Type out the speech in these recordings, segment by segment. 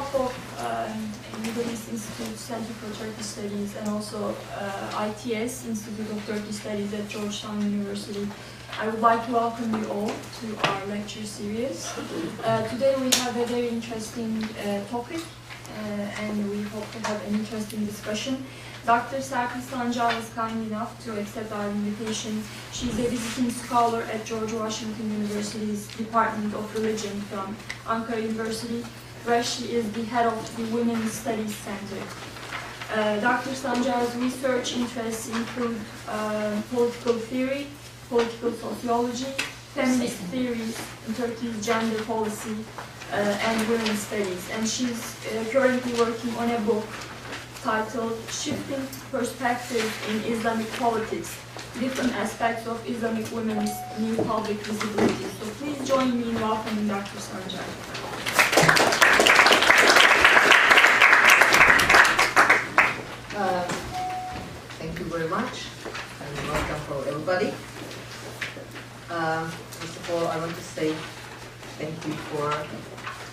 behalf of Middle East Institute, Center for Turkish Studies, and also ITS, Institute of Turkish Studies at Georgetown University, I would like to welcome you all to our lecture series. Today we have a very interesting topic, and we hope to have an interesting discussion. Dr. Serpil Sancar is kind enough to accept our invitation. She's a visiting scholar at George Washington University's Department of Religion from Ankara University, where she is the head of the Women's Studies Center. Dr. Sancar's research interests include political theory, political sociology, feminist theories in Turkey's gender policy, and women's studies. And she's currently working on a book titled Shifting Perspectives in Islamic Politics, Different Aspects of Islamic Women's New Public Visibility. So please join me in welcoming Dr. Sancar. Thank you very much, and welcome for everybody. First of all, I want to say thank you for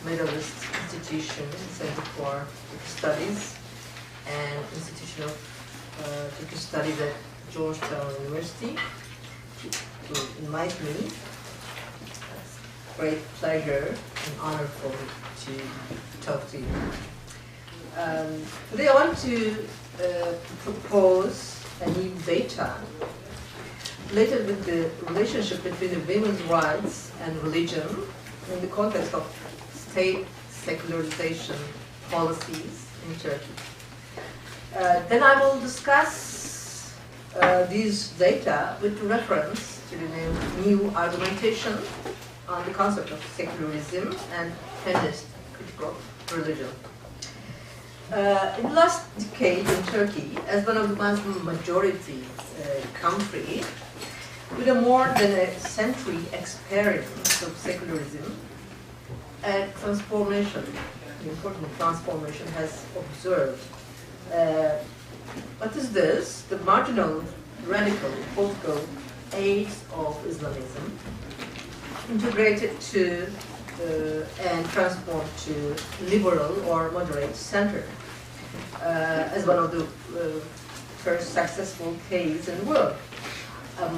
Middle East Institution, Center for Turkish Studies, and Institute of Turkish Studies at Georgetown University to invite me. It's a great pleasure and honor for me to talk to you. Today I want to propose a new data related with the relationship between the women's rights and religion in the context of state secularization policies in Turkey. Then I will discuss these data with reference to the new argumentation on the concept of secularism and feminist critical religion. In the last decade in Turkey, as one of the Muslim majority country, with a more than a century experience of secularism, a transformation, an important transformation has observed. What is this? The marginal, radical, political aids of Islamism integrated to and transformed to liberal or moderate center as one of the first successful cases in the world.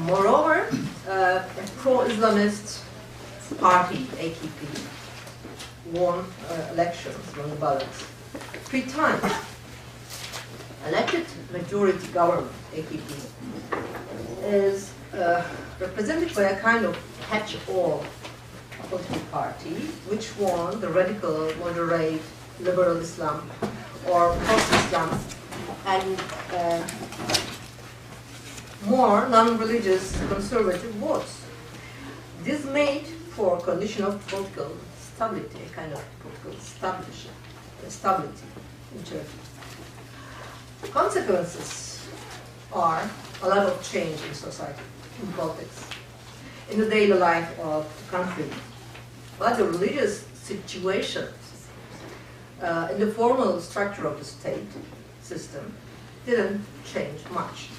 Moreover, a pro-Islamist party, AKP, won elections, won the ballots 3 times. Elected majority government, AKP, is represented by a kind of catch-all political party, which won the radical, moderate, liberal Islam or post-Islam and more non-religious conservative votes. This made for condition of political stability, a kind of political stability in Turkey. The consequences are a lot of change in society, in politics, in the daily life of the country. But the religious situation in the formal structure of the state system didn't change much.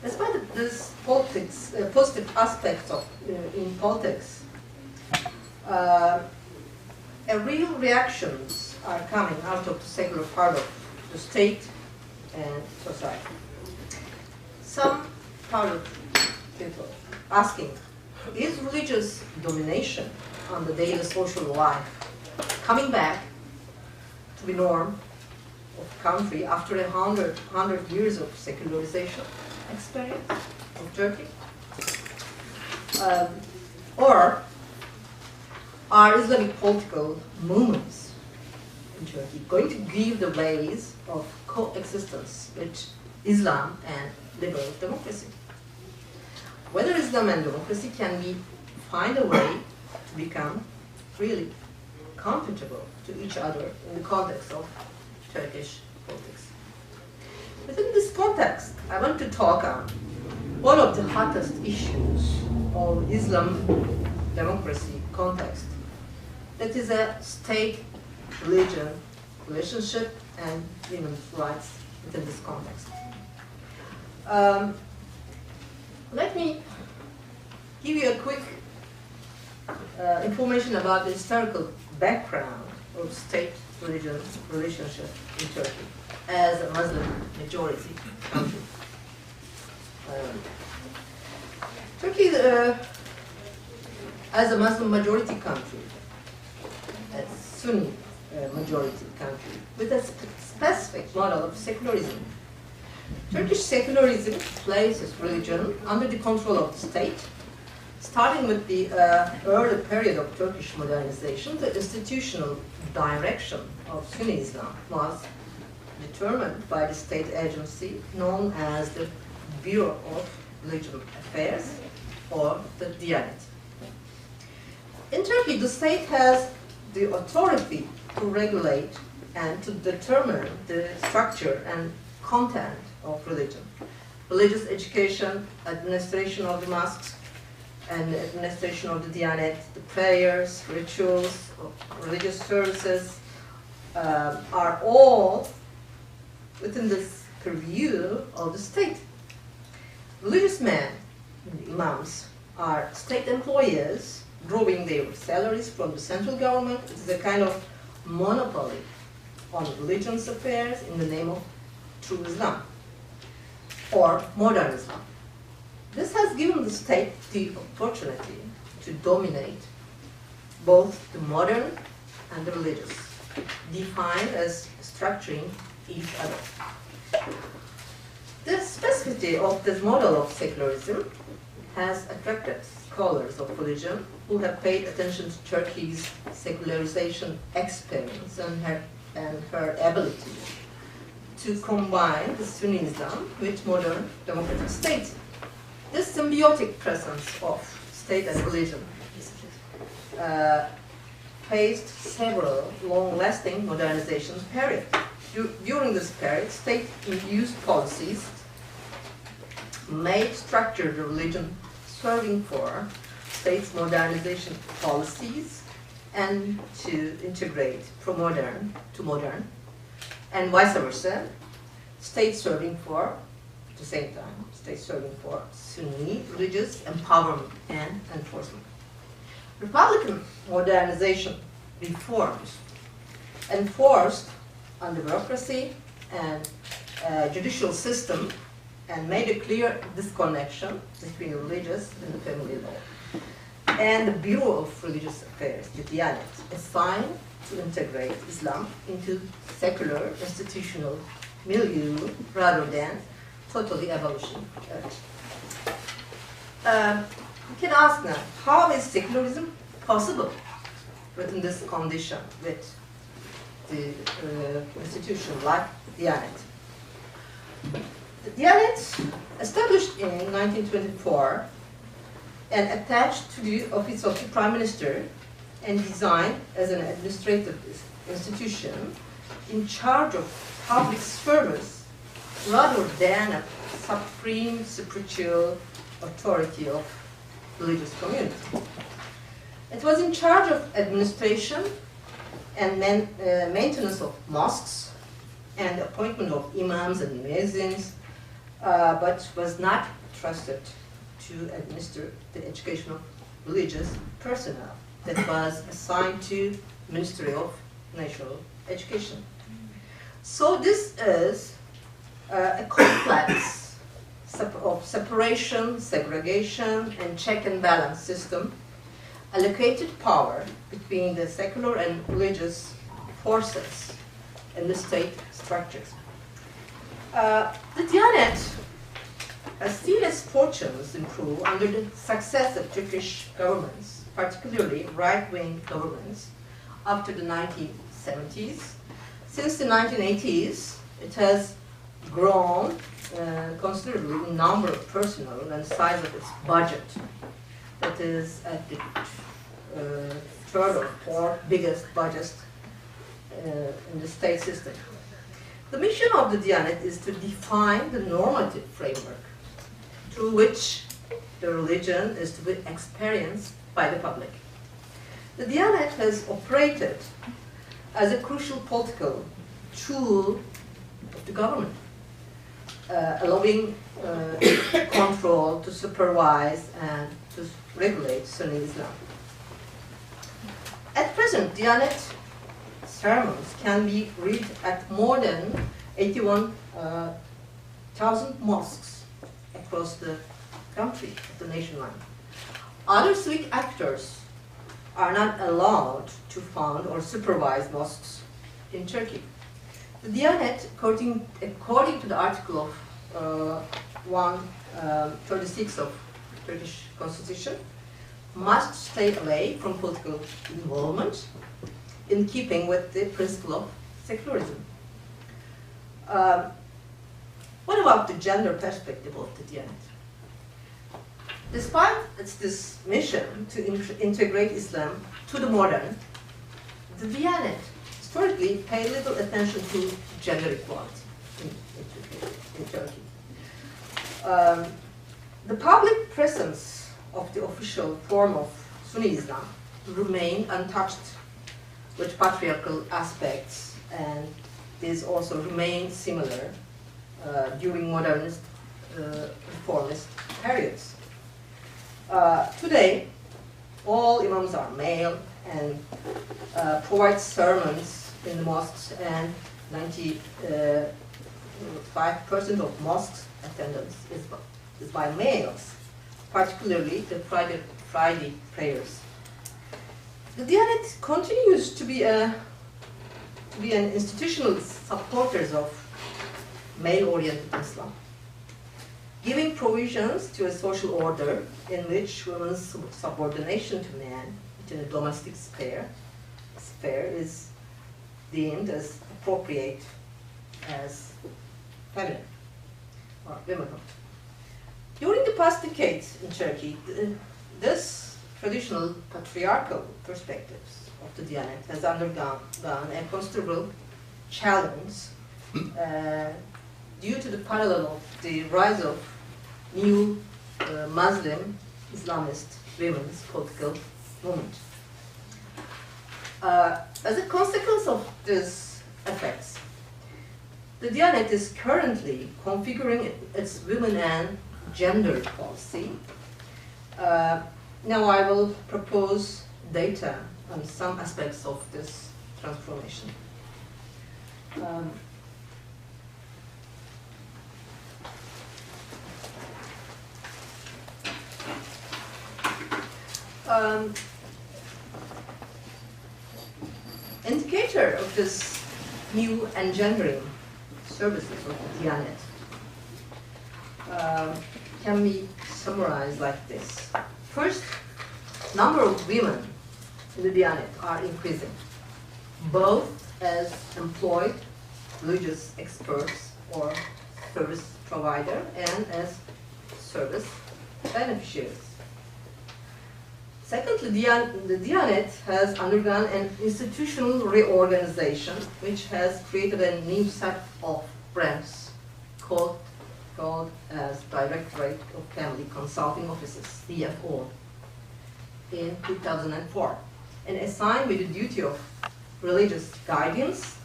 Despite this politics, positive aspects of in politics, real reactions are coming out of the secular part of the state and society. Some part of people asking, is religious domination on the daily social life coming back to the norm of the country after 100 years of secularization experience of Turkey? Or are Islamic political movements in Turkey going to give the ways of coexistence with Islam and liberal democracy? Whether Islam and democracy can find a way to become really compatible to each other in the context of Turkish politics. Within this context, I want to talk on one of the hottest issues of Islam democracy context. That is a state-religion relationship and women's rights within this context. Let me give you a quick information about the historical background of state religion relationship in Turkey as a Muslim majority country. Turkey, as a Muslim majority country, a Sunni majority country, with a specific model of secularism. Turkish secularism places religion under the control of the state. Starting with the early period of Turkish modernization, the institutional direction of Sunni Islam was determined by the state agency known as the Bureau of Religious Affairs, or the Diyanet. In Turkey, the state has the authority to regulate and to determine the structure and content of religion. Religious education, administration of the mosques, and the administration of the Diyanet, the prayers, rituals, religious services are all within this purview of the state. Religious men, imams, are state employees drawing their salaries from the central government. It is a kind of monopoly on religious affairs in the name of true Islam or modern Islam. This has given the state the opportunity to dominate both the modern and the religious, defined as structuring each other. The specificity of this model of secularism has attracted scholars of religion who have paid attention to Turkey's secularization experience and her ability to combine the Sunni Islam with modern democratic states. This symbiotic presence of state and religion faced several long-lasting modernization periods. During this period, state-induced policies made structured religion serving for state's modernization policies and to integrate from modern to modern, and vice versa, state serving for, at the same time, state serving for Sunni religious empowerment and enforcement. Republican modernization reforms enforced on the bureaucracy and judicial system and made a clear disconnection between religious and the family law. And the Bureau of Religious Affairs, the Diyanet, assigned to integrate Islam into secular institutional milieu rather than totally abolition. We can ask now, how is secularism possible within this condition with the institution like Diyanet? The Diyanet, established in 1924 and attached to the office of the Prime Minister and designed as an administrative institution in charge of public service rather than a supreme spiritual authority of religious community. It was in charge of administration and maintenance of mosques and appointment of imams and muezzins, but was not trusted to administer the education of religious personnel that was assigned to Ministry of National Education. So this is a complex of separation, segregation, and check and balance system, allocated power between the secular and religious forces in the state structures. The Diyanet has seen its fortunes improve under the successive Turkish governments, particularly right-wing governments, after the 1970s. Since the 1980s, it has grown considerably in number of personnel and size of its budget. That is at the third or fourth biggest budget in the state system. The mission of the Diyanet is to define the normative framework through which the religion is to be experienced by the public. The Diyanet has operated as a crucial political tool of the government, allowing control to supervise and to regulate Sunni Islam. At present, Diyanet's sermons can be read at more than 81,000 mosques across the country, the nationwide. Other civic actors are not allowed to found or supervise mosques in Turkey. The Diyanet, according to the article of 136 of Turkish Constitution, must stay away from political involvement in keeping with the principle of secularism. What about the gender perspective of the Diyanet? Despite this mission to integrate Islam to the modern, the Diyanet historically paid little attention to gender equality in Turkey. The public presence of the official form of Sunni Islam remained untouched with patriarchal aspects, and these also remained similar during modernist reformist periods. Today, all imams are male and provide sermons in the mosques, and 95% of mosques attendance is by males, particularly the Friday prayers. The Diyanet continues to be an institutional supporters of male-oriented Islam, giving provisions to a social order in which women's subordination to men within a domestic sphere is deemed as appropriate as feminine or womanhood. During the past decades in Turkey, this traditional patriarchal perspectives of the Diyanet has undergone a considerable challenge due to the parallel of the rise of new Muslim Islamist women's political movement. As a consequence of these effects, the Diyanet is currently configuring its women and gender policy. Now I will propose data on some aspects of this transformation. Indicator of this new engendering services of the Diyanet can be summarized like this. First, number of women in the Diyanet are increasing, both as employed religious experts or service provider and as service beneficiaries. Secondly, the Diyanet has undergone an institutional reorganization which has created a new set of branches called as Directorate of Family Consulting Offices, DFO, in 2004, and assigned with the duty of religious guidance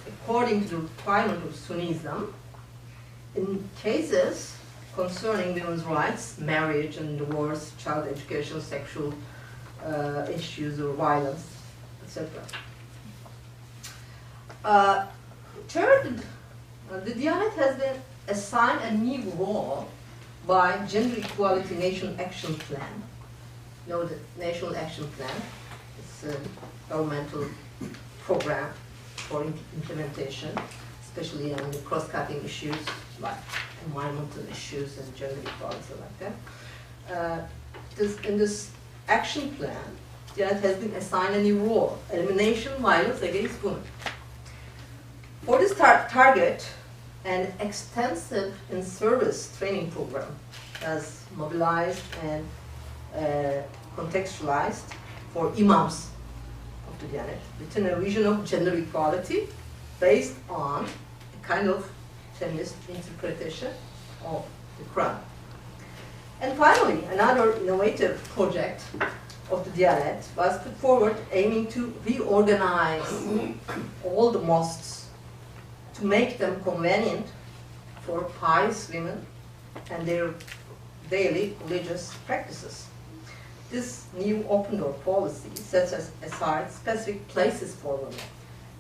according to the requirement of Sunni Islam in cases concerning women's rights, marriage and divorce, child education, sexual issues or violence, etc. Third, the Diyanet has been assigned a new role by Gender Equality National Action Plan. You know, the National Action Plan is a governmental program for implementation, especially on the cross-cutting issues like environmental issues and gender equality like that. In this action plan, Diyanet has been assigned a new role, elimination violence against women. For this target, an extensive in-service training program has mobilized and contextualized for imams of the Diyanet within a vision of gender equality based on a kind of feminist interpretation of the Quran. And finally, another innovative project of the Diyanet was put forward aiming to reorganize all the mosques to make them convenient for pious women and their daily religious practices. This new open door policy sets aside specific places for women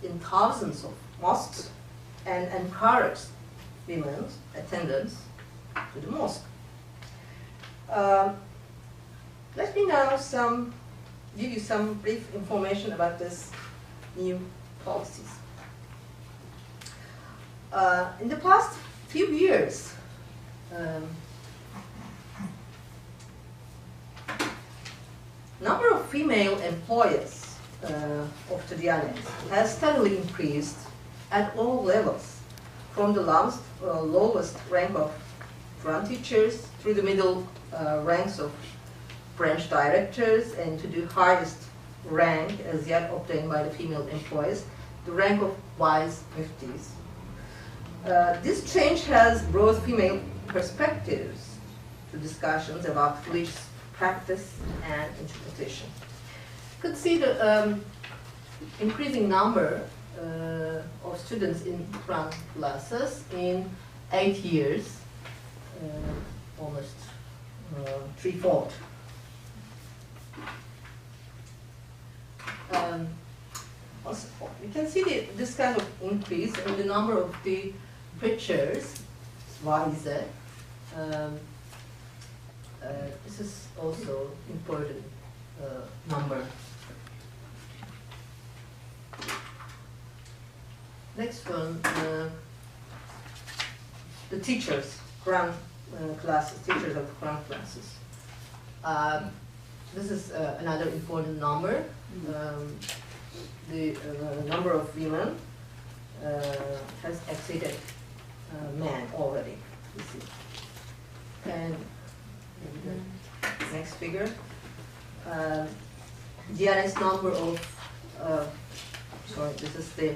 in thousands of mosques and encouraged women's attendance to the mosque. Let me now give you some brief information about this new policies. In the past few years, number of female employees of the Diyanet has steadily increased at all levels, from the lowest rank of Quran teachers through the middle ranks of branch directors and to the highest rank as yet obtained by the female employees, the rank of vice muftis. This change has brought female perspectives to discussions about religious practice and interpretation. You could see the increasing number of students in Quran classes in 8 years, almost threefold. Also, you can see this kind of increase in the number of the preachers. Why is that? This is also important number. Next one, the teachers, Quran classes, teachers of Quran classes. This is another important number. The number of women has exceeded men already, you see. And the next figure, Diyanet's number of, this is the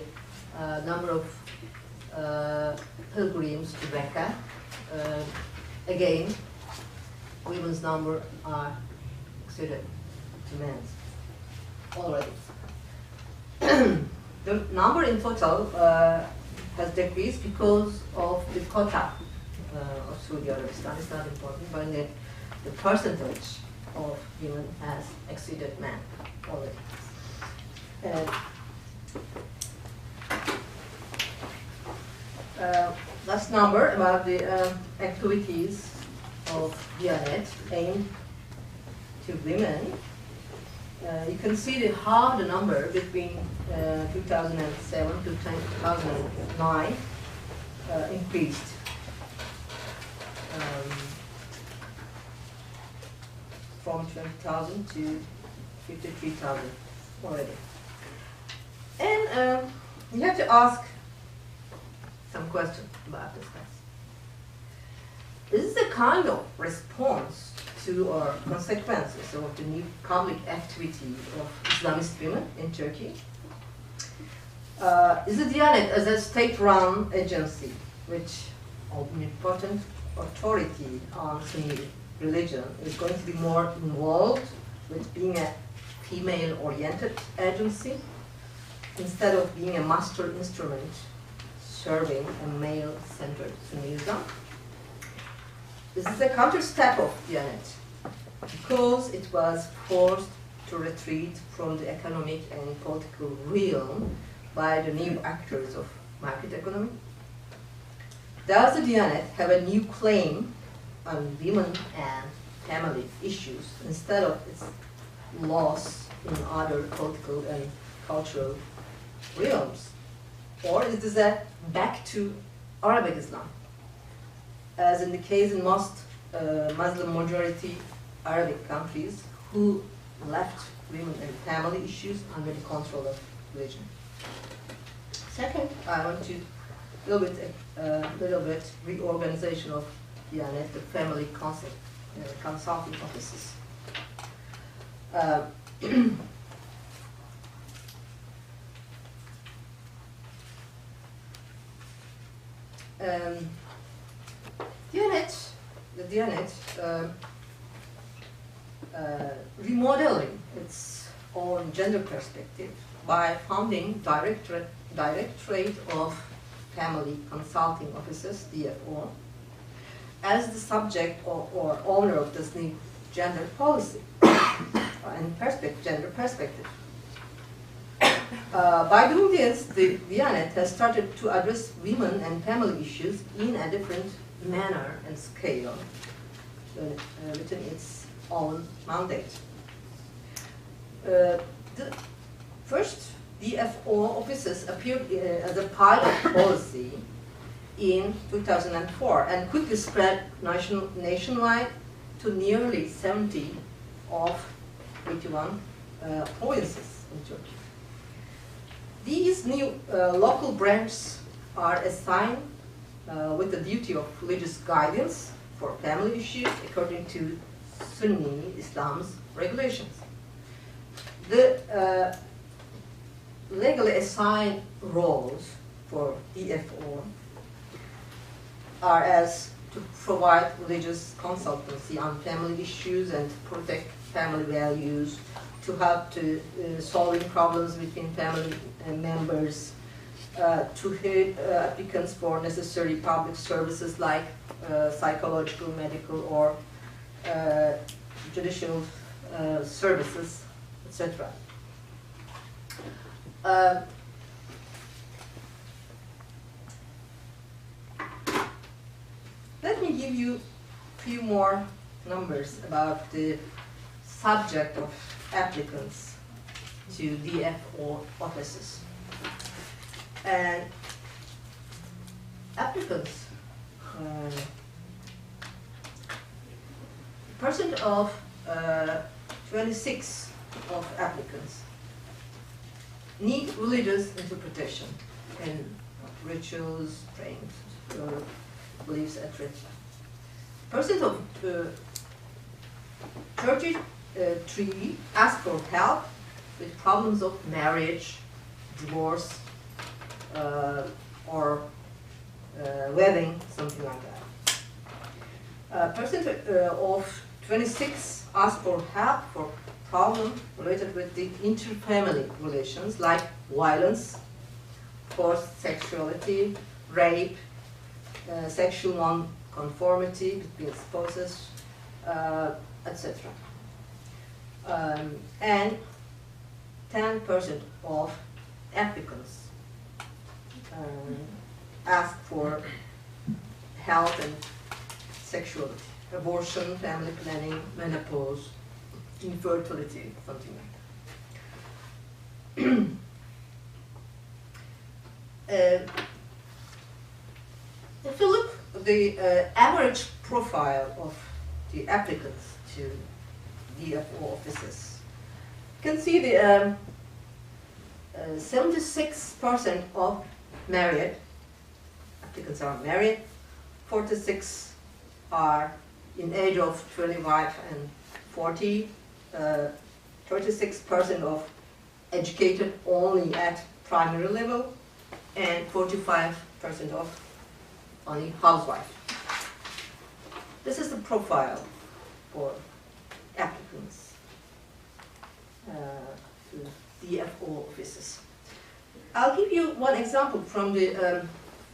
number of pilgrims to Mecca. Again, women's number are exceeded to men's already. The number in total has decreased because of the quota of Saudi Arabistan. It's not important, but the percentage of women has exceeded men already. Last number about the activities of Diyanet aimed to women. You can see how the number between 2007 to 2009 increased. From 20,000 to 53,000 already. And you have to ask some questions about this class. Is this a kind of response to or consequences of the new public activity of Islamist women in Turkey? Is the Diyanet as a state-run agency, which omnipotent authority on Sunni religion, is going to be more involved with being a female-oriented agency instead of being a master instrument serving a male-centered Sunnism? This is a counter-step of Diyanet because it was forced to retreat from the economic and political realm by the new actors of market economy. Does the Diyanet have a new claim on women and family issues instead of its loss in other political and cultural realms? Or is this a back to Arabic Islam, as in the case in most Muslim majority Arabic countries who left women and family issues under the control of religion? Second, I want to deal with a little bit reorganization of Diyanet, the family consulting offices. The Diyanet remodeling its own gender perspective by founding Directorate of Family Consulting Offices, DFO, as the subject or owner of this new gender policy and gender perspective. By doing this, the Diyanet has started to address women and family issues in a different manner and scale within its own mandate. The first DFO offices appeared as a pilot policy in 2004 and quickly spread nationwide to nearly 70 of 81 provinces in Turkey. These new local branches are assigned with the duty of religious guidance for family issues according to Sunni Islam's regulations. The legally assigned roles for DFO are as to provide religious consultancy on family issues and protect family values, to help to solving problems between family members, to help applicants for necessary public services like psychological, medical, or judicial services, etc. Let me give you a few more numbers about the subject of applicants to DFO offices. And applicants, percent of 26 of applicants need religious interpretation in rituals, prayings, beliefs, etc. Percent of 33 ask for help with problems of marriage, divorce, or wedding, something like that. Percent of 26 ask for help for problems related with the interfamily relations like violence, forced sexuality, rape, sexual non-conformity between spouses, etc. And 10% of applicants ask for health and sexuality, abortion, family planning, menopause, infertility, something like that. If you look at the average profile of the applicants to DFO offices, you can see the 76% of married applicants are married, 46 are in age of 25 and 40, 36% of educated only at primary level, and 45% of only housewife. This is the profile for applicants to DFO offices. I'll give you one example from the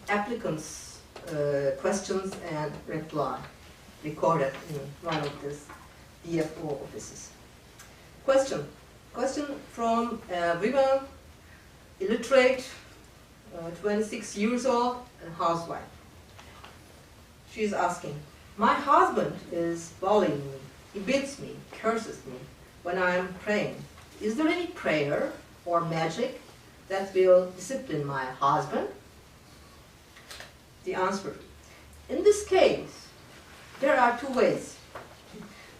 applicants' questions and reply recorded in one of these DFO offices. Question from women, illiterate, 26 years old, and housewife. She is asking, my husband is bullying me. He beats me, curses me when I am praying. Is there any prayer or magic that will discipline my husband? The answer, in this case, there are two ways.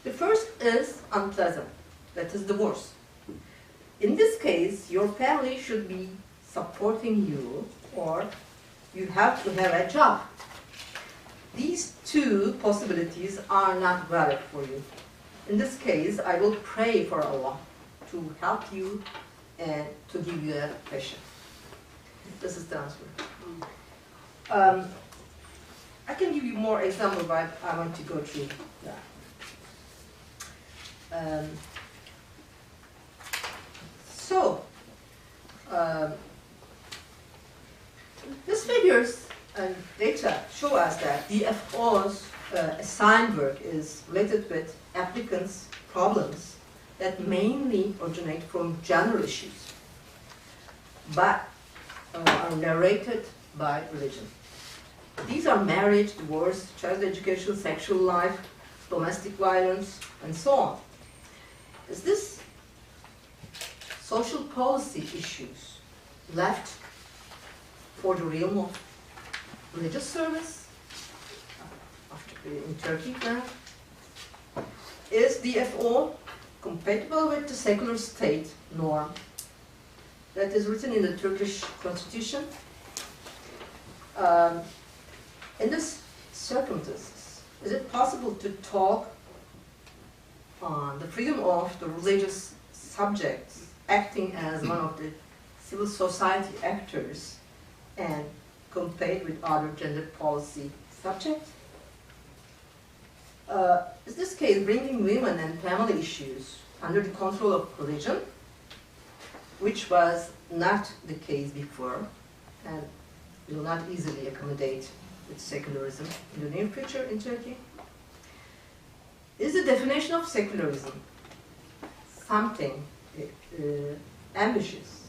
The first is unpleasant, that is divorce. In this case, your family should be supporting you, or you have to have a job. These two possibilities are not valid for you. In this case, I will pray for Allah to help you and to give you a patient. This is the answer. I can give you more examples, but I want to go through that. These figures and data show us that DFO's assigned work is related with applicants' problems that mainly originate from gender issues. but are narrated by religion. These are marriage, divorce, child education, sexual life, domestic violence, and so on. Is this social policy issues left for the realm of religious service in Turkey now? Is DFO compatible with the secular state norm that is written in the Turkish constitution? In this circumstances, is it possible to talk on the freedom of the religious subjects acting as one of the civil society actors and compare with other gender policy subjects? Is this case bringing women and family issues under the control of religion, which was not the case before and will not easily accommodate with secularism in the near future in Turkey? Is the definition of secularism something ambitious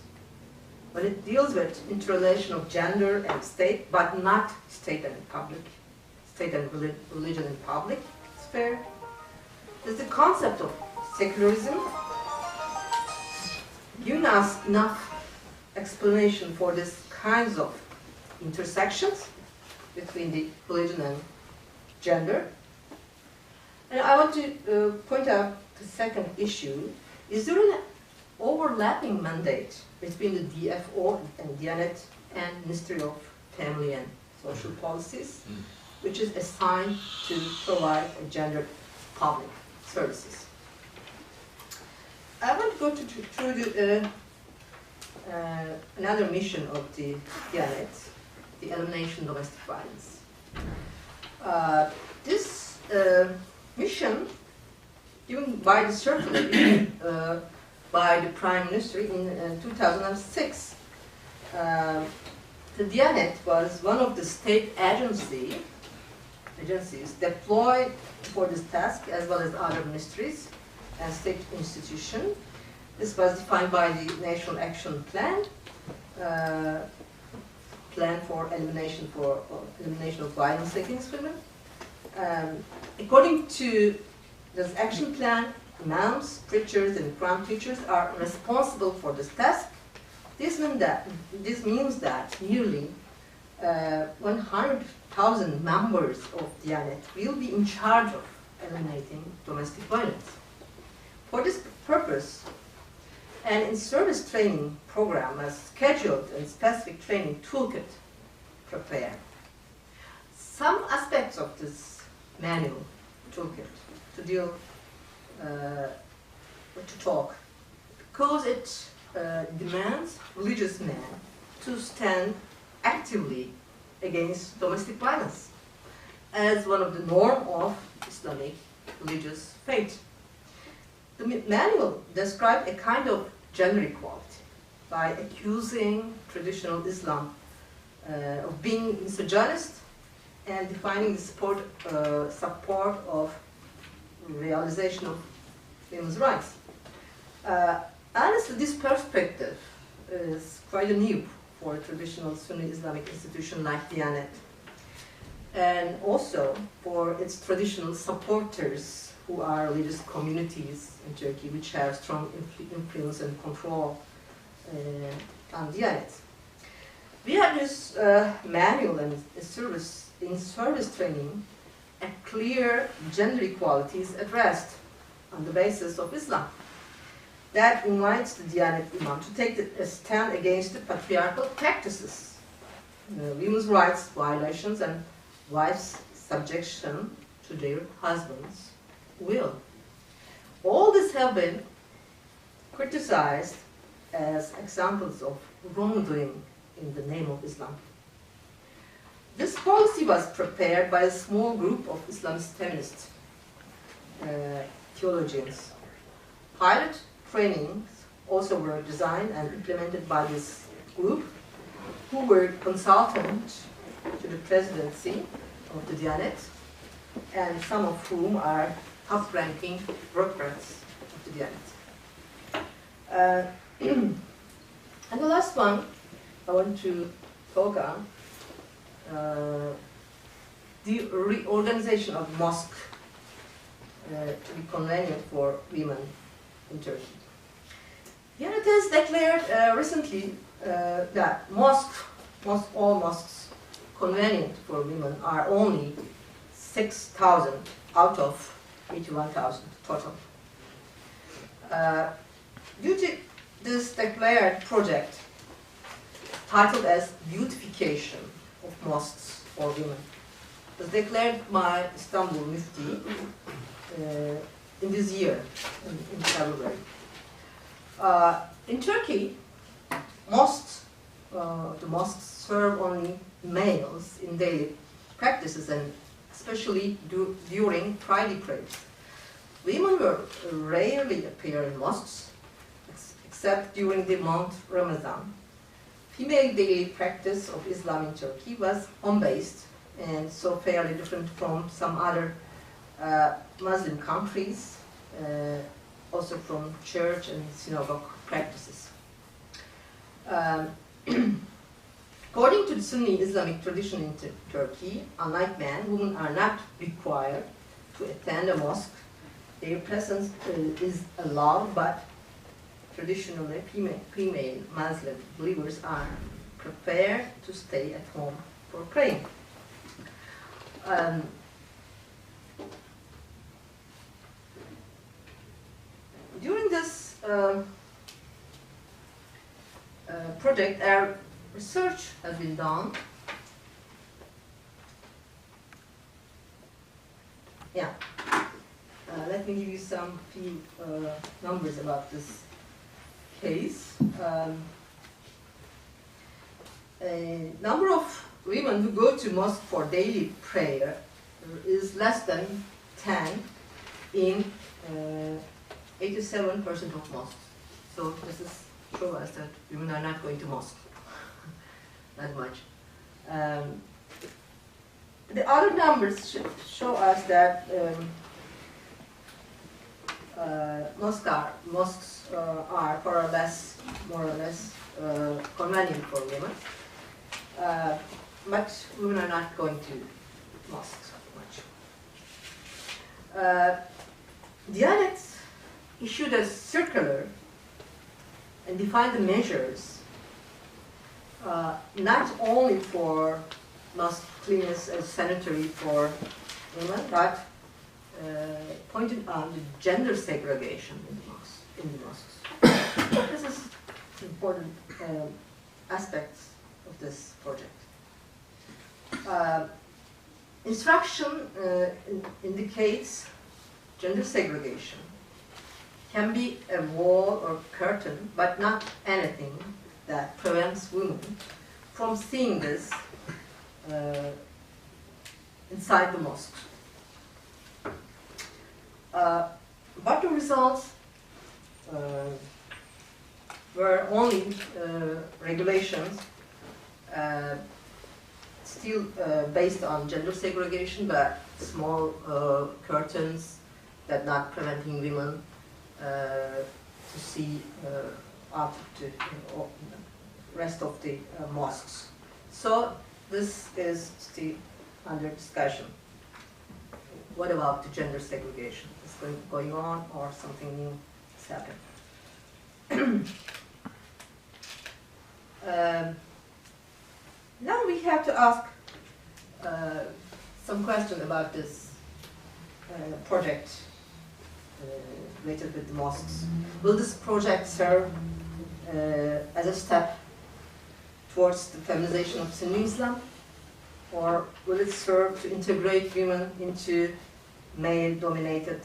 when it deals with interrelation of gender and state, but not state and public, state and religion in public sphere? Is the concept of secularism giving us enough explanation for these kinds of intersections between the religion and gender? And I want to point out the second issue. Is there an overlapping mandate between the DFO and Diyanet and Ministry of Family and Social Policies, which is assigned to provide gender public services? I want to go through another mission of the Diyanet, the elimination of domestic violence. This mission, given by the circular by the Prime Minister in 2006, the Diyanet was one of the state agencies deployed for this task, as well as other ministries and state institutions. This was defined by the National Action Plan, Plan for Elimination of Violence Against Women. According to this action plan, imams, preachers, and Quran teachers are responsible for this task. This means that nearly 100,000 members of Diyanet will be in charge of eliminating domestic violence. For this purpose, an in-service training program has scheduled and specific training toolkit prepared. Some aspects of this manual toolkit to deal to talk, because it demands religious men to stand actively against domestic violence as one of the norm of Islamic religious faith. The manual described a kind of gender equality by accusing traditional Islam of being misogynist and defining the support of realization of women's rights. Honestly, this perspective is quite new for a traditional Sunni Islamic institution like Diyanet, and also for its traditional supporters who are religious communities in Turkey which have strong influence and control on Diyanet. We have this manual and in-service training, a clear gender equality is addressed on the basis of Islam. That invites the Diyanet Imam to take a stand against the patriarchal practices, women's rights violations, and wives' subjection to their husbands' will. All this have been criticized as examples of wrongdoing in the name of Islam. This policy was prepared by a small group of Islamist feminist theologians. Pilot trainings also were designed and implemented by this group, who were consultant to the presidency of the Diyanet, and some of whom are top-ranking bureaucrats of the Diyanet. And the last one I want to focus on, the reorganization of mosque to be convenient for women in Turkey. Diyanet has declared recently that all mosques convenient for women are only 6,000 out of 81,000 total. Due to this declared project, titled as Beautification of Mosques for Women, was declared by Istanbul Mufti in this year, in February. In Turkey, the mosques serve only males in daily practices and especially during Friday prayers. Women rarely appear in mosques except during the month Ramadan. Female daily practice of Islam in Turkey was home-based and so fairly different from some other Muslim countries, also from church and synagogue practices. According to the Sunni Islamic tradition in Turkey, unlike men, women are not required to attend a mosque. Their presence is allowed, but traditionally female Muslim believers are prepared to stay at home for praying. During this project, our research has been done. Yeah. Let me give you some few numbers about this case. A number of women who go to mosque for daily prayer is less than 10 in 87% of mosques. So this is show us that women are not going to mosque that much. The other numbers show us that mosques are more or less convenient for women, but women are not going to mosques much. Diyanet issued a circular and defined the measures not only for mosque cleanliness and sanitary for women, but pointed out the gender segregation in the mosques. This is important aspects of this project. Instruction indicates gender segregation can be a wall or curtain, but not anything that prevents women from seeing this inside the mosque. But the results were only regulations still based on gender segregation, but small curtains that not preventing women to see out of the rest of the mosques. So this is still under discussion. What about the gender segregation? Is it going on or something new has happened? Now we have to ask some question about this project related with the mosques. Will this project serve as a step towards the feminization of Sunni Islam, or will it serve to integrate women into male-dominated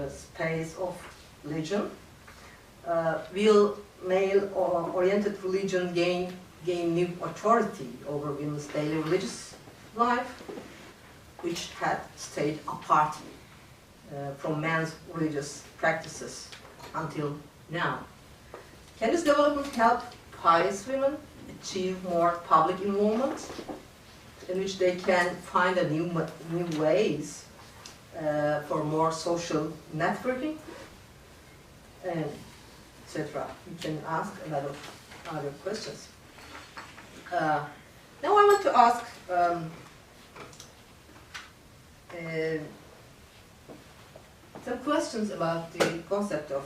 space of religion? Will male-oriented religion gain new authority over women's daily religious life, which had stayed apart from men's religious practices until now? Can this development help pious women achieve more public involvement, in which they can find a new ways for more social networking, etc.? You can ask a lot of other questions. Now I want to ask some questions about the concept of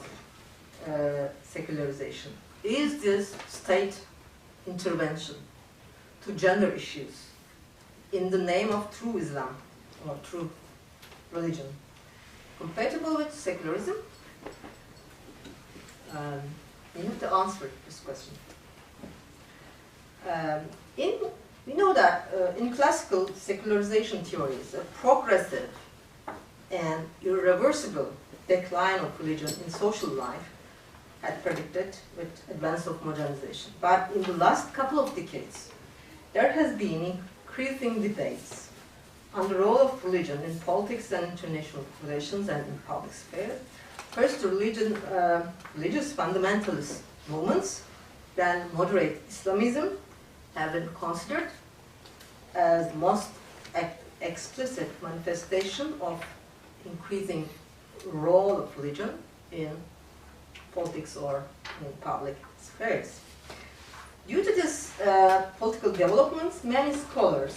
secularization. Is this state intervention to gender issues in the name of true Islam or true religion compatible with secularism? You have to answer this question. We know that in classical secularization theories, a progressive and irreversible decline of religion in social life had predicted with advance of modernization. But in the last couple of decades, there has been increasing debates on the role of religion in politics and international relations and in public sphere. First, the religious fundamentalist movements, then moderate Islamism, have been considered as the most explicit manifestation of increasing role of religion in politics or in public spheres. Due to this political developments, many scholars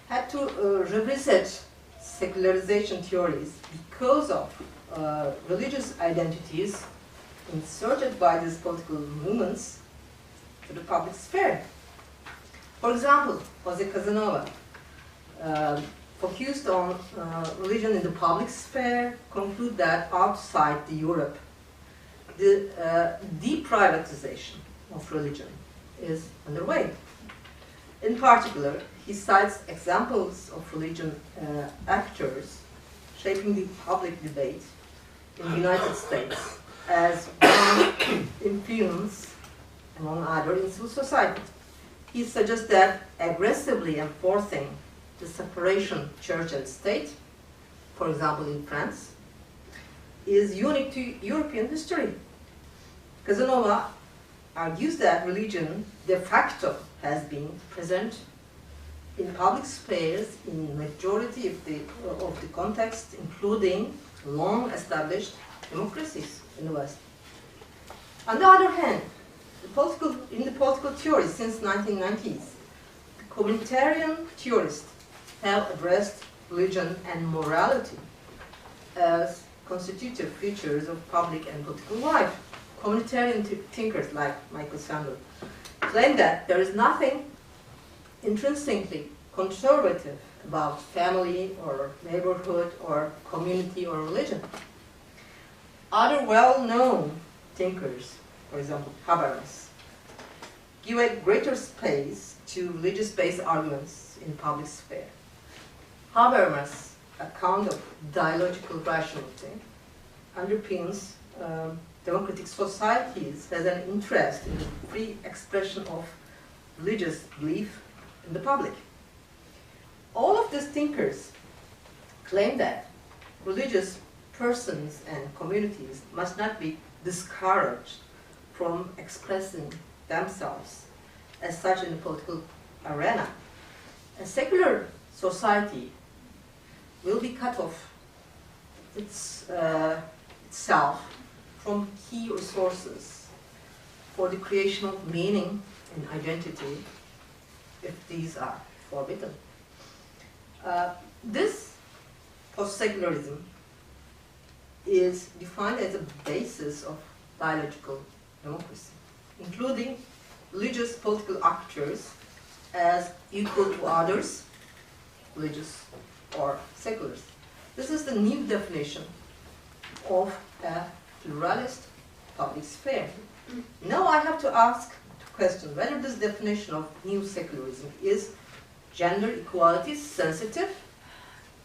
had to revisit secularization theories because of religious identities inserted by these political movements to the public sphere. For example, Jose Casanova focused on religion in the public sphere, conclude that outside the Europe, the deprivatization of religion is underway. In particular, he cites examples of religion actors shaping the public debate in the United States as one influence, among others, in civil society. He suggests that aggressively enforcing the separation of church and state, for example in France, is unique to European history. Casanova argues that religion de facto has been present in public spheres in majority of the context, including long-established democracies in the West. On the other hand, in the political theory since 1990s, the communitarian theorists have addressed religion and morality as constitutive features of public and political life. Communitarian thinkers like Michael Sandel claim that there is nothing intrinsically conservative about family or neighborhood or community or religion. Other well-known thinkers, for example Habermas, give a greater space to religious-based arguments in public sphere. Habermas' account of dialogical rationality underpins democratic societies has an interest in the free expression of religious belief in the public. All of these thinkers claim that religious persons and communities must not be discouraged from expressing themselves as such in the political arena. A secular society will be cut off itself from key resources for the creation of meaning and identity if these are forbidden. This post-secularism is defined as a basis of dialogical democracy, including religious political actors as equal to others, religious or secular. This is the new definition of a pluralist public sphere. Now I have to ask the question whether this definition of new secularism is gender equality sensitive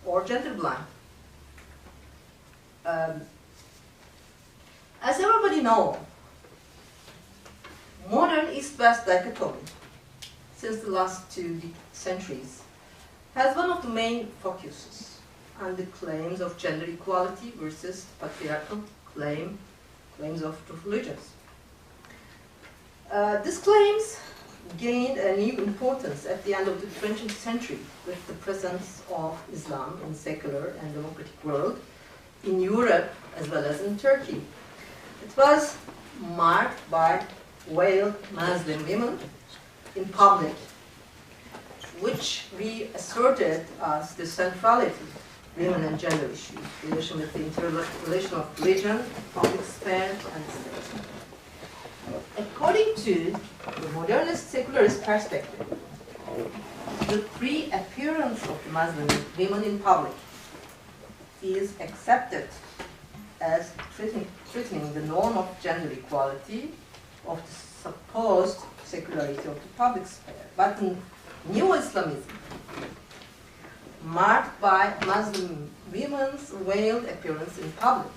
or gender blind. As everybody knows, modern East-West dichotomy since the last 2 centuries has one of the main focuses on the claims of gender equality versus patriarchal claims of two religions. These claims gained a new importance at the end of the 20th century with the presence of Islam in secular and democratic world in Europe as well as in Turkey. It was marked by veiled Muslim women in public, which we asserted as the centrality women and gender issues, relation with the interrelation of religion, public sphere, and state. According to the modernist secularist perspective, the free appearance of Muslim women in public is accepted as threatening the norm of gender equality of the supposed secularity of the public sphere. But in New Islamism, marked by Muslim women's veiled appearance in public,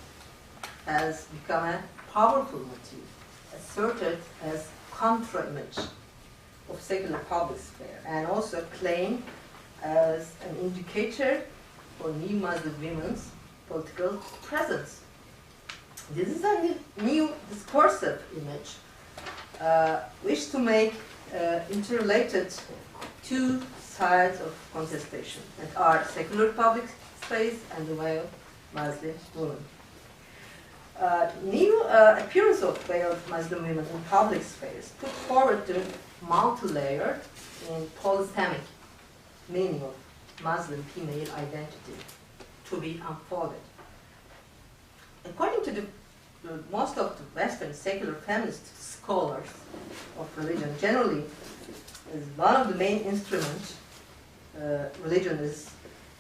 has become a powerful motif, asserted as contra-image of secular public sphere, and also claimed as an indicator for new Muslim women's political presence. This is a new discursive image which to make interrelated two sides of contestation that are secular public space and the veiled Muslim women. New appearance of veiled Muslim women in public space put forward the multi-layered and polysemic meaning of Muslim female identity to be unfolded. According to most of the Western secular feminist scholars of religion, generally, is one of the main instruments. Religion is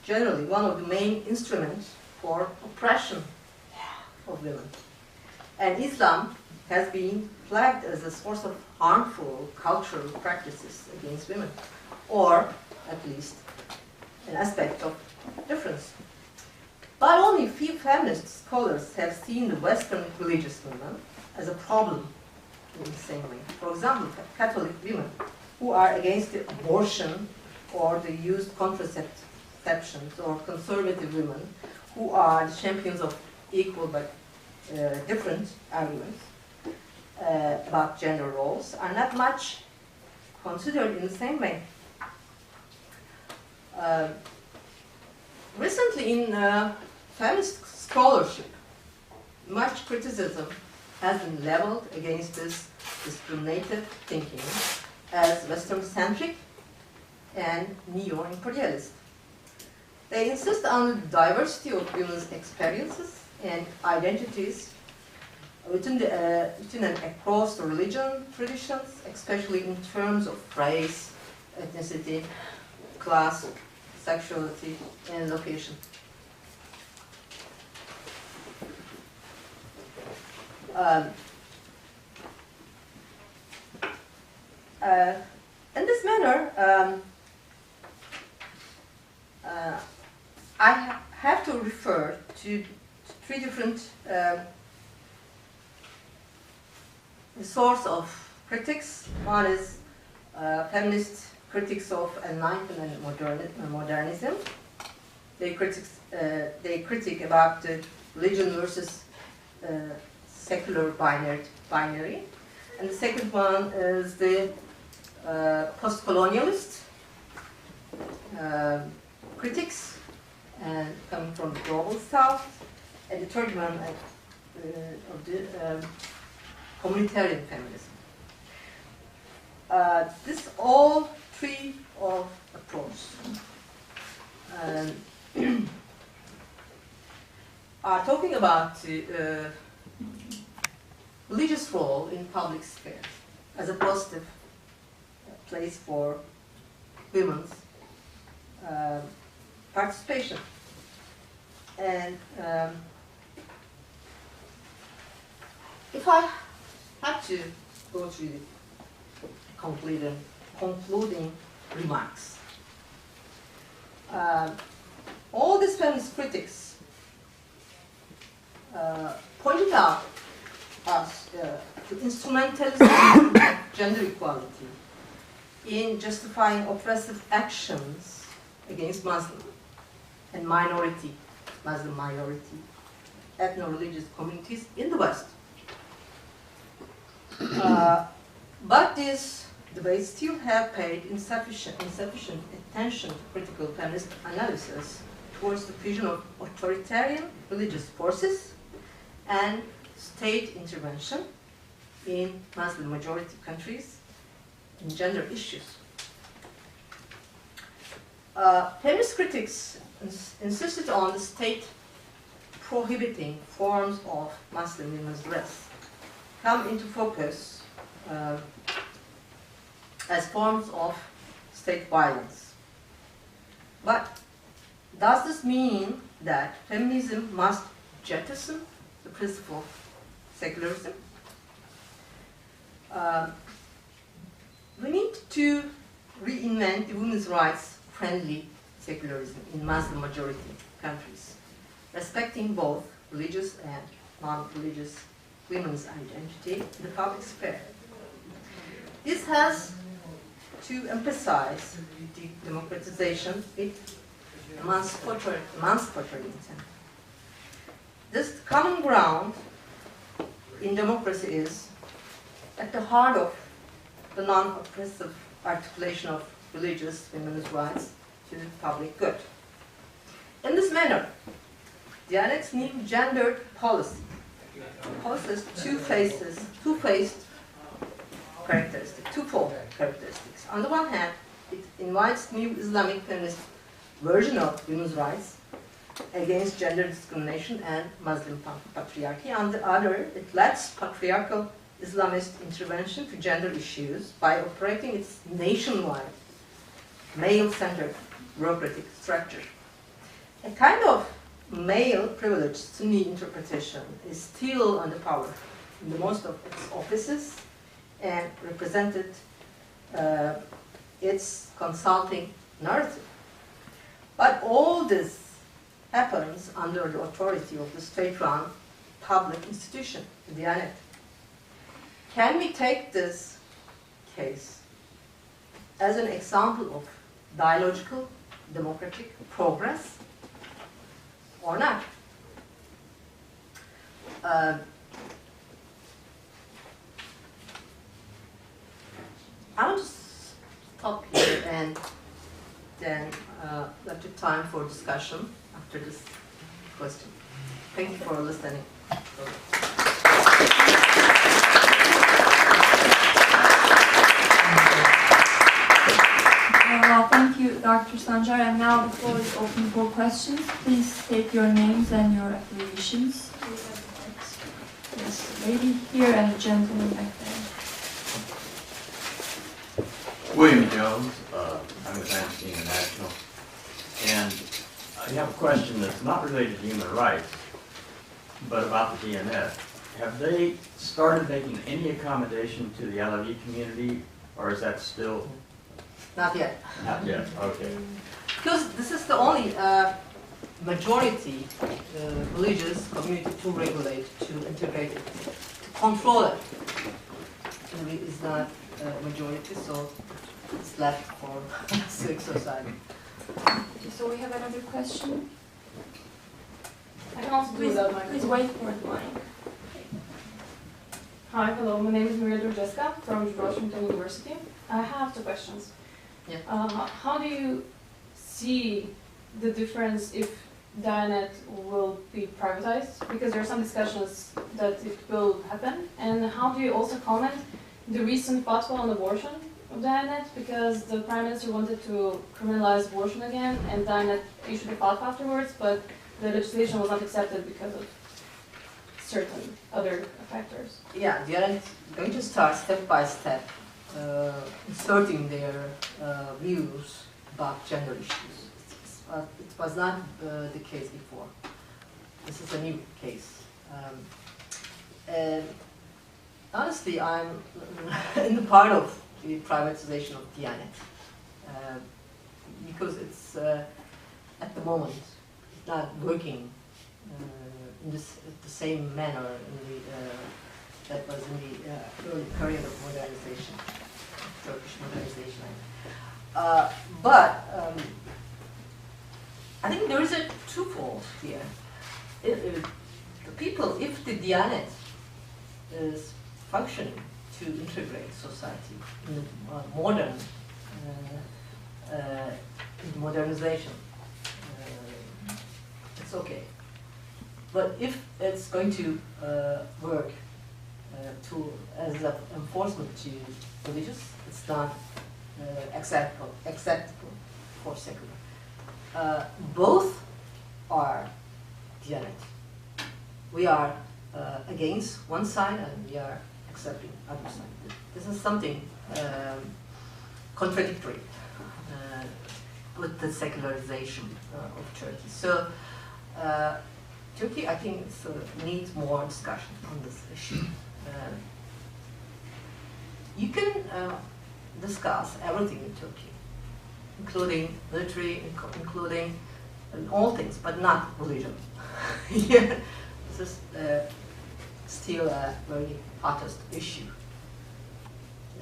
generally one of the main instruments for oppression of women. And Islam has been flagged as a source of harmful cultural practices against women, or at least an aspect of difference. But only few feminist scholars have seen the Western religious women as a problem in the same way. For example, Catholic women who are against the abortion or the used contraceptions, or conservative women who are the champions of equal but different arguments about gender roles, are not much considered in the same way. Recently in feminist scholarship, much criticism has been leveled against this discriminative thinking as Western-centric and neo-imperialist. They insist on the diversity of women's experiences and identities within and across the religion traditions, especially in terms of race, ethnicity, class, sexuality, and location. In this manner, I have to refer to three different sources of critics. One is feminist critics of Enlightenment and modernism. They critique about the religion versus secular binary. And the second one is the post-colonialist critics, and coming from the global south. And the third one of the communitarian feminism. This all three of approach are talking about the religious role in public sphere as a positive place for women's participation. And if I have to go through the concluding remarks, all these feminist critics pointed out as the instrumentalism of gender equality in justifying oppressive actions against Muslim and Muslim minority, ethno-religious communities in the West. But these debates still have paid insufficient attention to critical feminist analysis towards the fusion of authoritarian religious forces and state intervention in Muslim majority countries in gender issues. Feminist critics insisted on the state prohibiting forms of Muslim women's dress come into focus as forms of state violence. But does this mean that feminism must jettison the principle of secularism? We need to reinvent the women's rights friendly secularism in Muslim majority countries, respecting both religious and non-religious women's identity in the public sphere. This has to emphasize the democratization with emancipatory intent. This common ground in democracy is at the heart of the non-oppressive articulation of religious women's rights to the public good. In this manner, Diyanet's new gendered policy possesses twofold characteristics. On the one hand, it invites new Islamic feminist version of women's rights against gender discrimination and Muslim patriarchy. On the other, it lacks patriarchal Islamist intervention to gender issues by operating its nationwide, male-centered bureaucratic structure. A kind of male privilege Sunni interpretation is still under power in the most of its offices and represented its consulting narrative. But all this happens under the authority of the state-run public institution, the Diyanet. Can we take this case as an example of dialogical democratic progress or not? I will just stop here and then let you time for discussion after this question. Thank you for listening. Thank you, Dr. Sancar. And now the floor is open for questions. Please state your names and your affiliations. Yes, lady here and the gentleman back there. William Jones, I'm with Amnesty International, and I have a question that's not related to human rights, but about the Diyanet. Have they started making any accommodation to the Alawi community, or is that still? Not yet. Not yet, okay. Because this is the only majority religious community to regulate, to integrate it, to control it. It is not majority, so it's left for civic society. Okay, so we have another question. I can also do without Please microphone. wait for the mic. Hi, hello. My name is Maria Dorjeska from Georgetown University. I have two questions. Yeah. How do you see the difference if Diyanet will be privatized? Because there are some discussions that it will happen. And how do you also comment the recent fatwa on abortion of Diyanet? Because the Prime Minister wanted to criminalize abortion again, and Diyanet issued a fatwa afterwards, but the legislation was not accepted because of certain other factors. Yeah, they are going to start step by step inserting their views about gender issues. It was not the case before. This is a new case. And honestly, I'm in the part of the privatization of Diyanet because it's at the moment not working in the same manner in that was in the early period of modernization, Turkish modernization. But I think there is a twofold here. If the Diyanet is functioning to integrate society in the modern modernization, it's okay. But if it's going to work tool as an enforcement to religious. It's not acceptable for secular. Both are Diyanet. We are against one side and we are accepting other side. This is something contradictory with the secularization of Turkey. So Turkey, I think, needs more discussion on this issue. You can discuss everything in Turkey, including military, including all things, but not religion. Yeah, this is still a very hottest issue.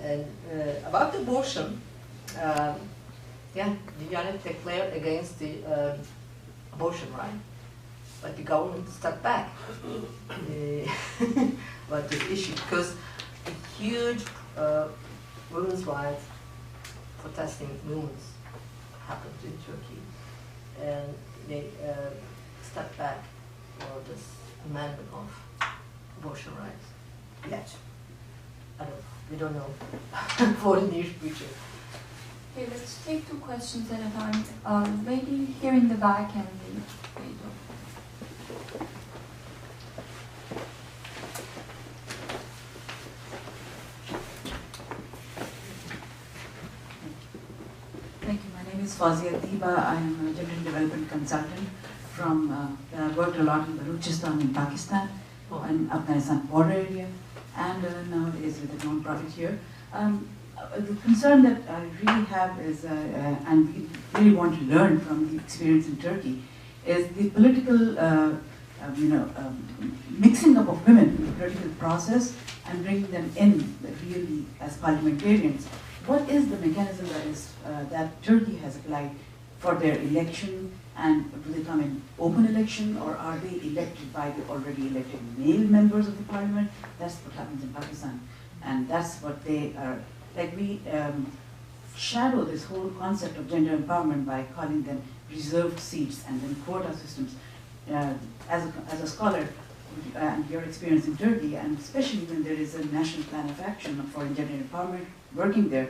And about abortion, yeah, the Diyanet declared against the abortion right, but the government stepped back about this issue because a huge women's rights protesting movements happened in Turkey, and they stepped back for this amendment of abortion rights. Yet, we don't know for the near future. Okay, let's take two questions at a time. Maybe here in the back and the middle. Thank you. My name is Fazia Diba. I am a gender development consultant from, I worked a lot in Balochistan in Pakistan, and Afghanistan border area, and nowadays with a non-profit here. The concern that I really have is, and we really want to learn from the experience in Turkey, is the political, mixing up of women in the political process and bringing them in really as parliamentarians. What is the mechanism that Turkey has applied for their election, and do they come in open election, or are they elected by the already elected male members of the parliament? That's what happens in Pakistan, and that's what they are. Like, we shadow this whole concept of gender empowerment by calling them reserved seats and then quota systems. As a scholar, and your experience in Turkey, and especially when there is a national plan of action for gender empowerment working there,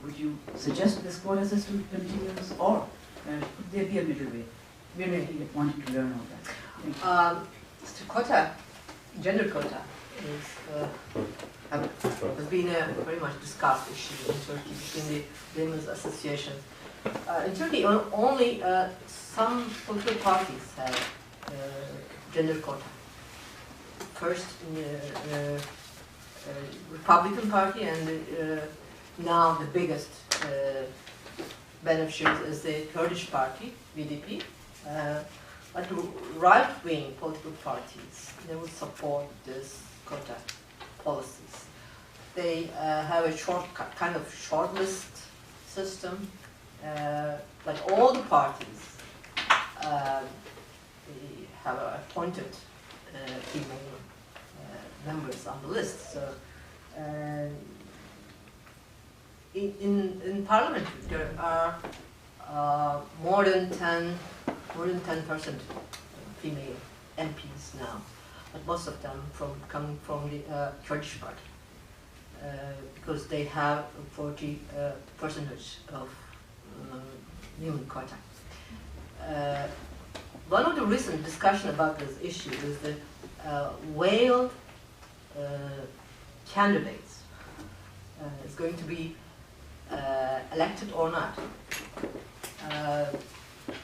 would you suggest this quota system continues, or could there be a middle way? We're really wanting to learn all that. Quota, gender quota, has been a very much discussed issue in Turkey between the women's associations. In Turkey, only some political parties have gender quota. First, Republican Party, and now the biggest beneficiary is the Kurdish Party, BDP. But right-wing political parties, they will support this quota policies. They have a kind of shortlist system. Like all the parties, they have appointed female members on the list. So, in Parliament, there are more than 10% female MPs now, but most of them coming from the Kurdish Party, because they have 40% of women quota. One of the recent discussion about this issue is the male candidates is going to be elected or not.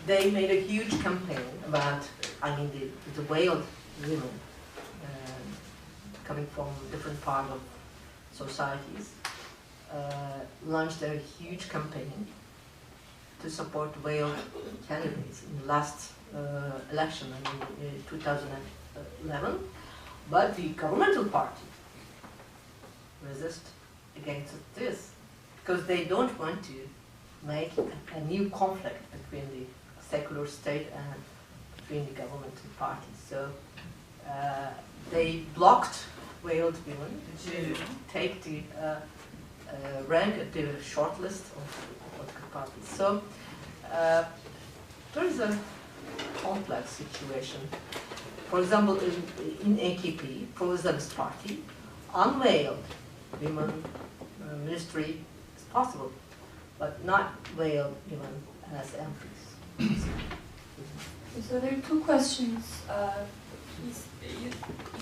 They made a huge campaign about, the veiled women coming from different parts of societies, launched a huge campaign to support veiled candidates in the last election in 2011, but the governmental party resist against this because they don't want to make a new conflict between the secular state and between the governmental parties. So they blocked veiled women to take the rank at the short list of political parties. So there is a complex situation. For example, in AKP, pro-Islamist party, unveiled women ministry is possible, but not veiled women as MPs. So there are two questions. Please, you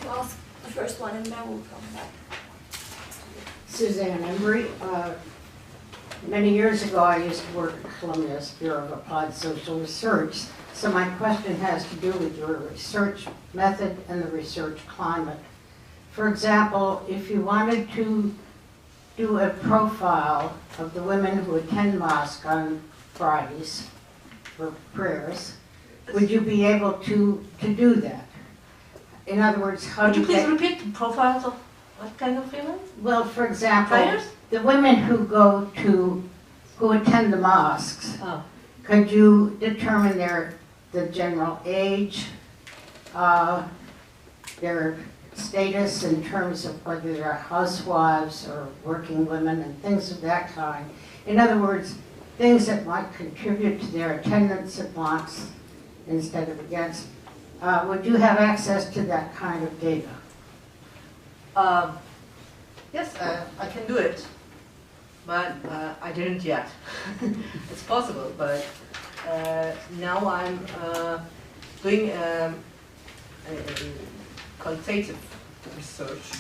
ask the first one and then we'll come back. Suzanne Embry. Many years ago, I used to work at Columbia's Bureau of Applied Social Research. So my question has to do with your research method and the research climate. For example, if you wanted to do a profile of the women who attend mosque on Fridays for prayers, would you be able to do that? In other words, how Would do you please repeat the profiles of what kind of women? Well, for example, Prayers? the women who attend the mosques, Oh. could you determine the general age, their status in terms of whether they're housewives or working women and things of that kind? In other words, things that might contribute to their attendance at mosques instead of against. Would you have access to that kind of data? Yes, I can do it, but I didn't yet. It's possible, but now I'm doing a qualitative research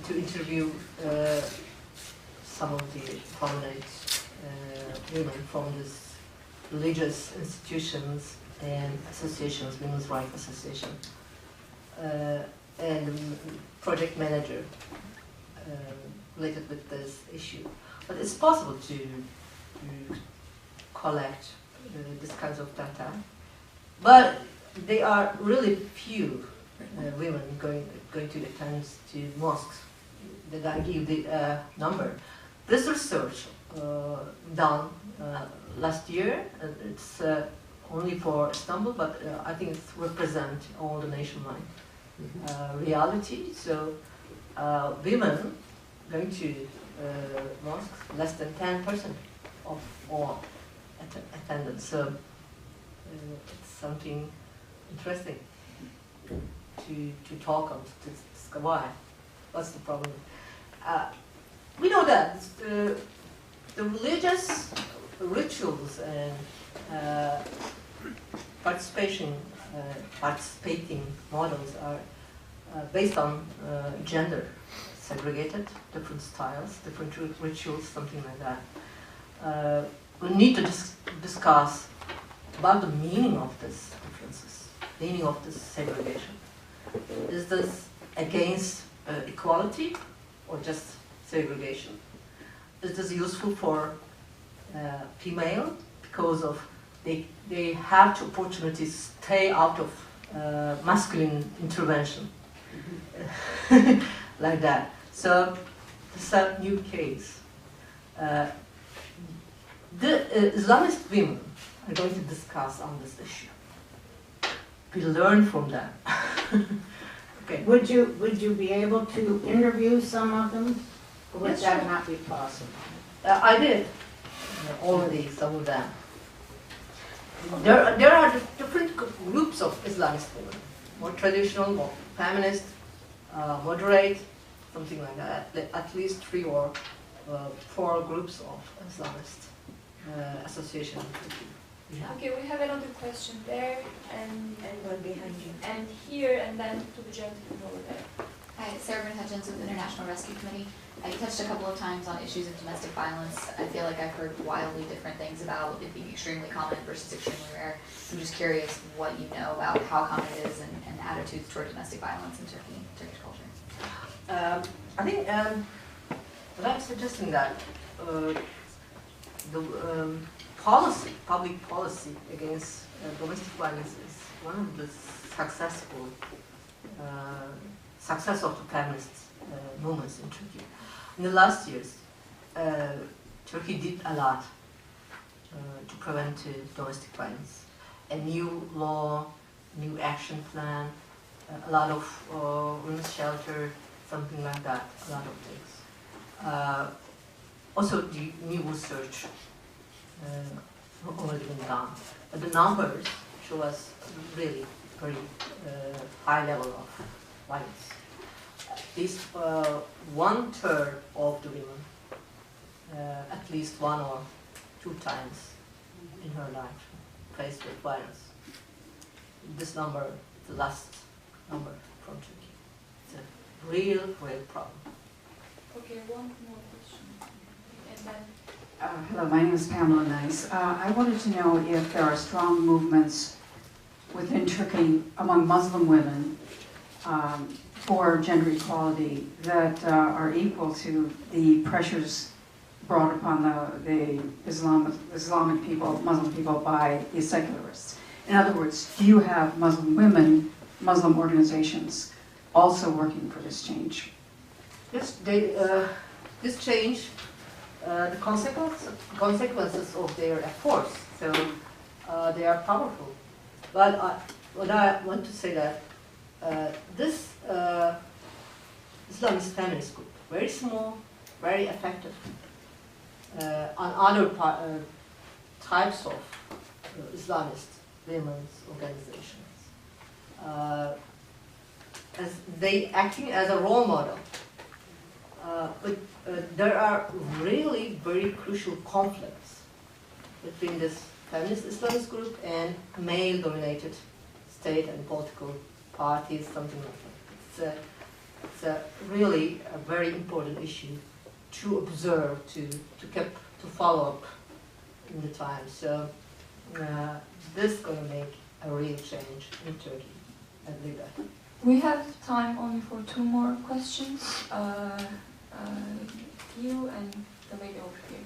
to interview some of the prominent women from these religious institutions and associations, women's rights association, and project manager related with this issue. But it's possible to collect this kinds of data, but they are really few women going to attend to mosques that I give the number. This research done last year, it's only for Istanbul, but I think it represents all the nationwide reality. So women going to mosques, less than 10% of all attendance. So it's something interesting to talk about. Why? What's the problem? We know that the religious rituals and participating models are based on gender, segregated, different styles, different rituals, something like that. We need to discuss about the meaning of these differences, meaning of this segregation. Is this against equality or just segregation? Is this useful for female because of they have the opportunity to stay out of masculine intervention, like that. So this is a new case. The Islamist women are going to discuss on this issue. We learn from them. Okay. Would you be able to interview some of them? Or would Yes, that sure. not be possible? I did already some of them. There are different groups of Islamist women, more traditional, more feminist, moderate, something like that. At least 3 or 4 groups of Islamist association. Yeah. Okay, we have another question there and one behind you. And here and then to the gentleman over there. Hi, Sarah Hutchins with International Rescue Committee. I touched a couple of times on issues of domestic violence. I feel like I've heard wildly different things about it being extremely common versus extremely rare. I'm just curious what you know about how common it is and attitudes toward domestic violence in Turkish culture. I think I'm suggesting that the public policy against domestic violence is one of the success of the feminist movements in Turkey. In the last years, Turkey did a lot to prevent domestic violence. A new law, new action plan, a lot of women's shelter, something like that, a lot of things. Also, the new research already been done. But the numbers show us really very high level of violence. least 1/3 of the women, at least 1 or 2 times in her life, faced with violence. This number, the last number from Turkey. It's a real problem. Okay, one more question. And then Hello, my name is Pamela Nice. I wanted to know if there are strong movements within Turkey among Muslim women for gender equality that are equal to the pressures brought upon the Islamic people, Muslim people by the secularists. In other words, do you have Muslim women, Muslim organizations also working for this change? Yes, this change, the consequences of their efforts, so they are powerful. But what I want to say that this Islamist feminist group, very small, very effective, on other types of Islamist women's organizations, as they acting as a role model. But there are really very crucial conflicts between this feminist Islamist group and male-dominated state and political parties, something like that. It's a really a very important issue to observe, to follow up in the time. So this is going to make a real change in Turkey, I believe that. we have time only for 2 more questions. You and the lady over here.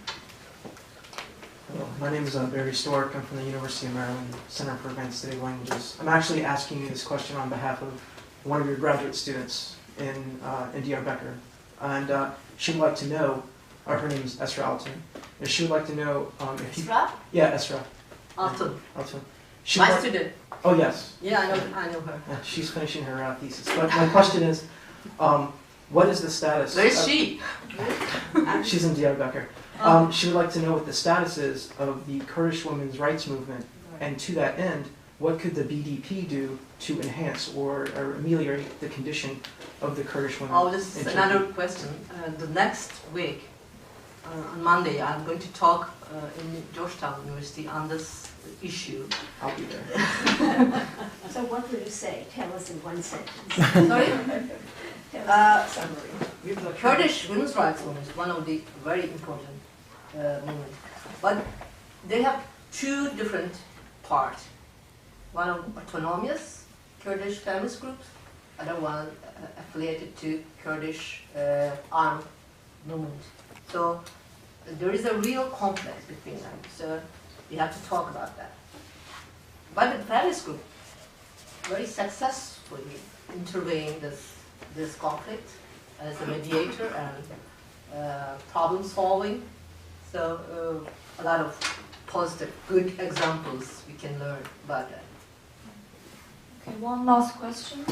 Hello, my name is Barry Stork. I'm from the University of Maryland Center for Advanced Study of Languages. I'm actually asking you this question on behalf of one of your graduate students in Diyarbakir. And she would like to know, her name is Esra Altun, and she would like to know if you... Esra? Yeah, Esra. Altun. Altun. My student. Oh, yes. Yeah, I know her. Yeah, she's finishing her thesis. But my question is, what is the status... Where is she? She's in Diyarbakir. She would like to know what the status is of the Kurdish women's rights movement, and to that end, what could the BDP do to enhance or ameliorate the condition of the Kurdish women? Oh, this is another question. The next week, on Monday, I'm going to talk in Georgetown University on this issue. I'll be there. So what would you say? Tell us in one sentence. Sorry? Tell us a summary. Kurdish women's rights movement is one of the very important movements. But they have 2 different parts. One of autonomous Kurdish feminist groups, other one affiliated to Kurdish armed movement. So there is a real conflict between them. So we have to talk about that. But the feminist group very successfully intervened this conflict as a mediator and problem solving. So a lot of positive, good examples we can learn about that. Okay, one last question.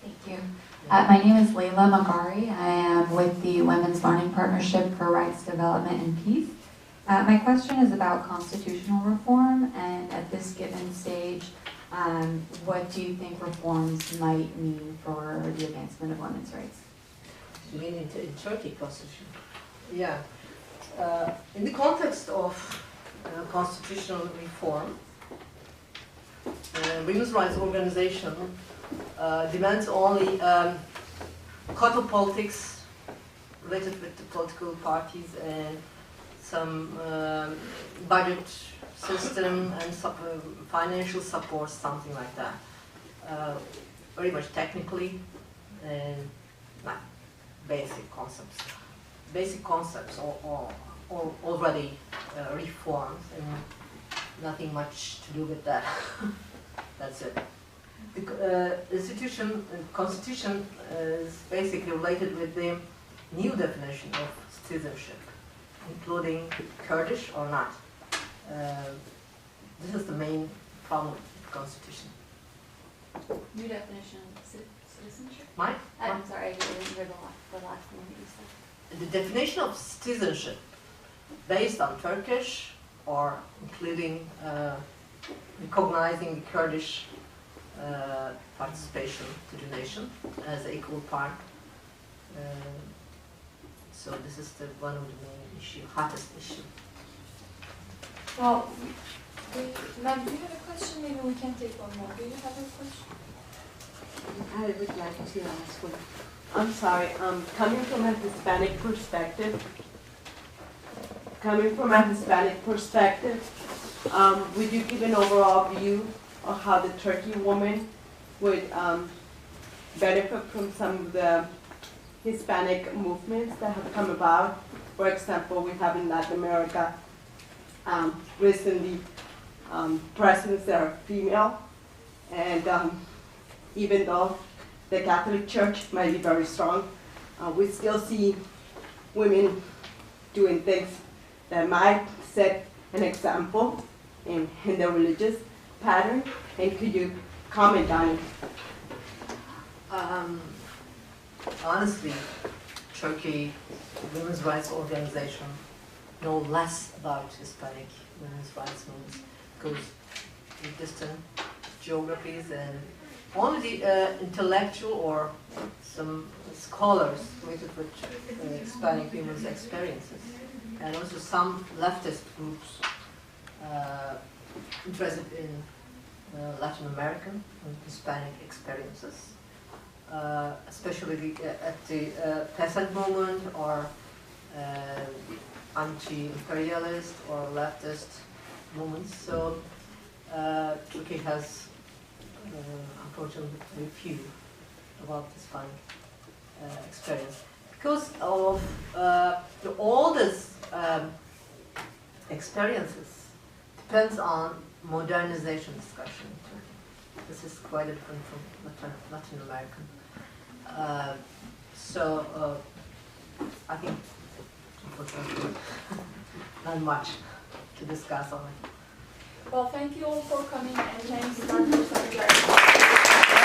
Thank you. My name is Layla Magari. I am with the Women's Learning Partnership for Rights Development and Peace. My question is about constitutional reform, and at this given stage, what do you think reforms might mean for the advancement of women's rights? You mean in Turkey constitution? Yeah. In the context of constitutional reform, women's rights organization demands only code of politics related with the political parties and some budget system and financial support, something like that. Very much technically and not basic concepts. Basic concepts are already reformed and nothing much to do with that. That's it. The constitution is basically related with the new definition of citizenship, including Kurdish or not. This is the main problem with the constitution. New definition of citizenship? Mike? I'm sorry, I didn't hear the last one that you said. The definition of citizenship based on Turkish or including recognizing the Kurdish participation to the nation as an equal part. So this is one of the main issue, hottest issue. Well, ma'am, do you have a question? Maybe we can take one more. Do you have a question? I would like to ask one. I'm sorry, coming from a Hispanic perspective, would you give an overall view of how the Turkey woman would benefit from some of the Hispanic movements that have come about? For example, we have in Latin America recently presidents that are female, and even though the Catholic Church might be very strong, we still see women doing things that might set an example in the religious pattern. And could you comment on it? Honestly, Turkey Women's Rights Organization know less about Hispanic women's rights movements because in distant geographies and only the intellectual or some scholars related with Hispanic women's experiences, and also some leftist groups interested in Latin American and Hispanic experiences, especially at the peasant movement or anti-imperialist or leftist movements. So Turkey has unfortunately very few about Hispanic experience because of the oldest experiences depends on modernization discussion in Turkey. This is quite different from Latin American. So I think unfortunately not much to discuss on it. Well, thank you all for coming, and thanks, Dr. Sancar.